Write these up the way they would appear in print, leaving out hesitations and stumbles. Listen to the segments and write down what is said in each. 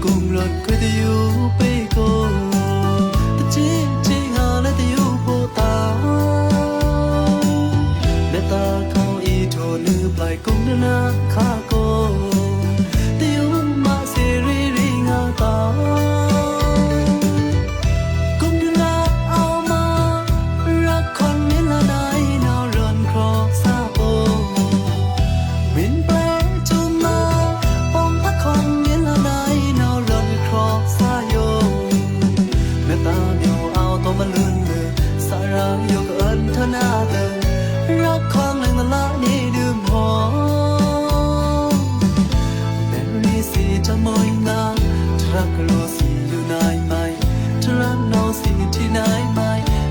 กุงลดก็จะอยู่ไปโกแต่เจ๊งาและจะอยู่โปตาและตาเขาอีโทนือปลายกุงนาคาโกแต่อยู่มาเสรีริงาตากุงนาเอามารักคนเมลาไดนาวรอนครอซาโปมินเปลจูมาปอมพักคนเมลาไดนาวรอนครอซาโยแม่ตาเดียวเอาตัวมาลื่นมือสาราโยกเอินเท่าหน้าเดิมรักของแรงละละนี่ดื่มหอมแม่รีสีจะมอยนาทรักโลสีอยู่นายไหมทรักนอสีที่นายไหม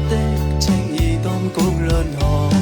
แต่เช่งอีต้องกุกเรินหอม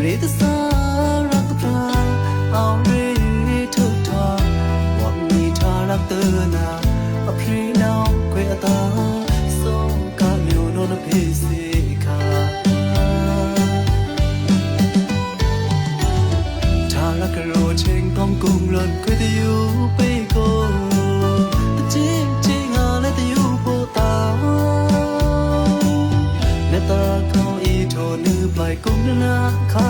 ริตสารักพระเอาริทุกทางหวังมีทารักเตอนาอภรีนาวเกวตาโซกาเลียวโนนเพสิคาทารักโรเชงต้องกุงลนเกวตอยู่ไปโกแต่เจ๊งาและตอยู่โปตาและตาเขาอีโทนือปลายกุงนาคา